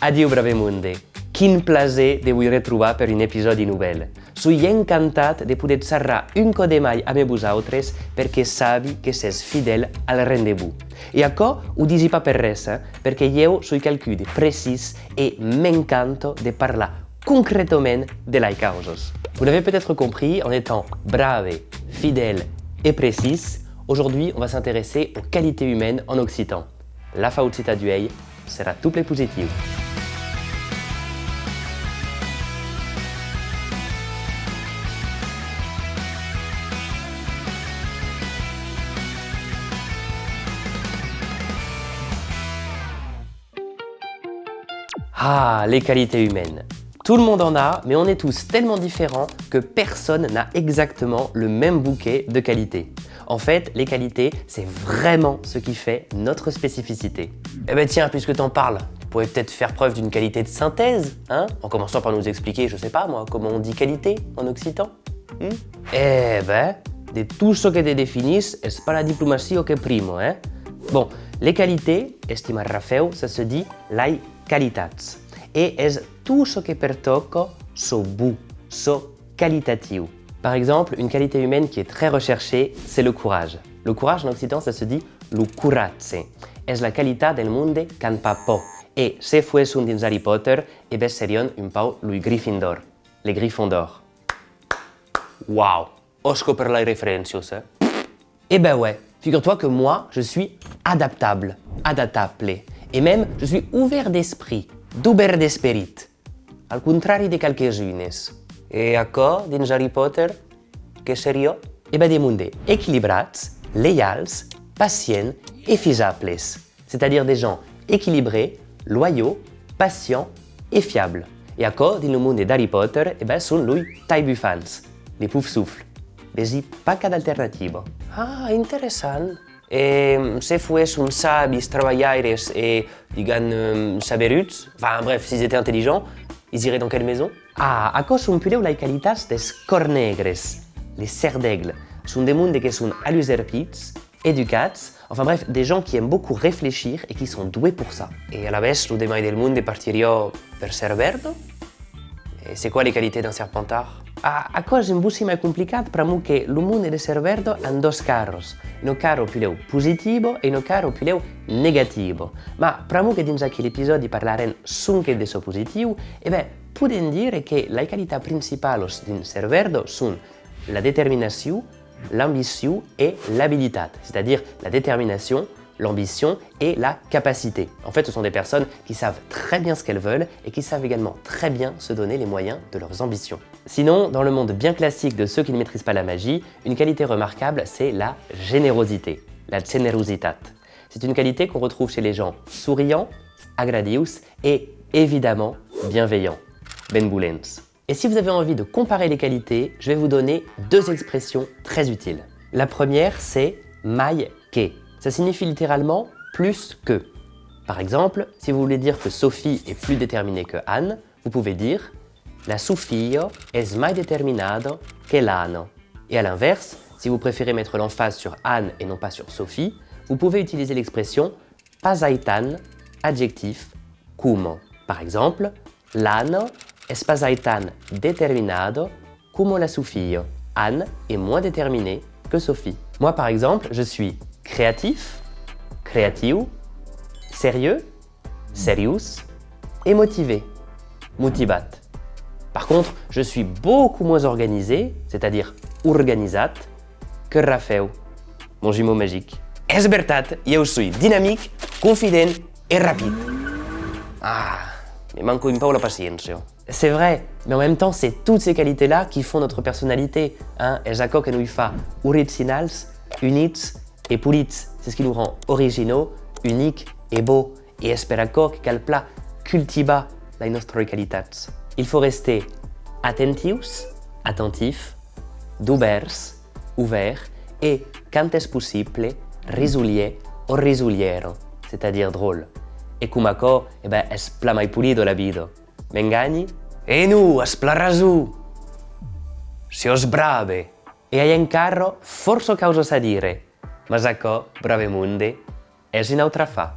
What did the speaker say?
Addio Bravemunde! Quin plaser de vous retrobar per un episodi nouvel. Sui encantat de poder xerrar un cop de mai amb vosaltres perquè sabi que s'és fidel al rendez-vous. I això ho disi pas per res, perquè jo sui quelqu'un de precis et m'encanto de parlar concrètement de les causes. Vous l'avez peut-être compris, en étant brave, fidèle et précis, aujourd'hui on va s'intéresser aux qualités humaines en occitan. La faucita d'ueil sera tout plus positive. Ah, les qualités humaines. Tout le monde en a, mais on est tous tellement différents que personne n'a exactement le même bouquet de qualités. En fait, les qualités, c'est vraiment ce qui fait notre spécificité. Eh ben tiens, puisque t'en parles, tu pourrais peut-être faire preuve d'une qualité de synthèse, hein, en commençant par nous expliquer, je sais pas moi, comment on dit qualité en occitan. Eh ben, de tout ce que te définissent, c'est pas la diplomatie que primo, hein. Bon, les qualités, estimar Rafeu, ça se dit lai qualitats. Et est tout ce que pertoca so bu, so qualitatiu. Par exemple, une qualité humaine qui est très recherchée, c'est le courage. Le courage en occitan, ça se dit lu coratze. Es la qualitat del monde qu'an pa por. Et si fuessin dins Harry Potter, eh ben serion un pau lui Gryffindor. Les Griffons d'or. Waouh! Osco per les références, hein? Eh ben ouais, figure-toi que moi, je suis adaptable. Et même, je suis ouvert d'esprit, d'ouvert d'esprit. Al contrari de quelques-unes. Et à quoi, dins Harry Potter, que seria? Eh ben des mondes équilibrats, lleials, patients et fisables. C'est-à-dire des gens équilibrés, loyaux, patients et fiables. Et à quoi, dins le monde d'Harry Potter, eh ben sont lui taibufans, les poufs-souffles. Vesi pas qu'à d'alternativa. Ah, intéressant. Et si fuessin savis, travaillaires et, diguem, saberuts, enfin bref, s'ils étaient intelligents, ils iraient dans quelle maison? Ah, à sont pileu les qualitats des cors negres, les cerfs d'aigle. Sont des mondes qui sont aluserpits, éducats, enfin bref, des gens qui aiment beaucoup réfléchir et qui sont doués pour ça. Et à la vez, le demai del monde partiria per Cerverdo? Et c'est quoi les qualités d'un serpentard? A cosa un bussi mai complicat pramu che lo monde de Cerverdo han dos carros. Un carro pileu positivo e un carro pileu negativo. Ma pramu che dins aquel episodi parlaren sunche de so positiu, e beh, podem dire che le qualitats principales dins Cerverdo són la détermination, l'ambition et l'habilitat, c'est-à-dire la détermination, l'ambition et la capacité. En fait, ce sont des personnes qui savent très bien ce qu'elles veulent et qui savent également très bien se donner les moyens de leurs ambitions. Sinon, dans le monde bien classique de ceux qui ne maîtrisent pas la magie, une qualité remarquable, c'est la générosité, la generositat. C'est une qualité qu'on retrouve chez les gens souriants, agradius et évidemment bienveillants, benvolents. Et si vous avez envie de comparer les qualités, je vais vous donner deux expressions très utiles. La première, c'est mai que. Ça signifie littéralement plus que. Par exemple, si vous voulez dire que Sophie est plus déterminée que Anne, vous pouvez dire la Sofia es mai determinada que l'Anne. Et à l'inverse, si vous préférez mettre l'emphase sur Anne et non pas sur Sophie, vous pouvez utiliser l'expression pas aitan, adjectif, cum. Par exemple, l'Anne es pas aitan determinado como la Sofia. Anne est moins déterminée que Sophie. Moi, par exemple, je suis créatif, creatiu, sérieux, serius et motivé, motivat. Par contre, je suis beaucoup moins organisé, c'est-à-dire organisat, que Rafeu, mon jumeau magique. És veritat, jo suis dynamique, confident et rapide. Ah, me manco un peu la patience. C'est vrai, mais en même temps, c'est toutes ces qualités-là qui font notre personnalité. Hein? És això que nous fa originals, units et pulits. C'est ce qui nous rend originaux, uniques et beaux. Et és per això que cal pla cultivar les nostres qualitats. Il faut rester attentifs, attentifs, d'ouverts, ouverts, et quand est possible, risolier o risoliero, c'est-à-dire drôle. Et comme això, eh ben, és pla mai pulido la vida. M'engagni? E nu, es pla rasu! Si os brave! E hai encara forse causa a dire, ma això, brave monde, és un'altra fa.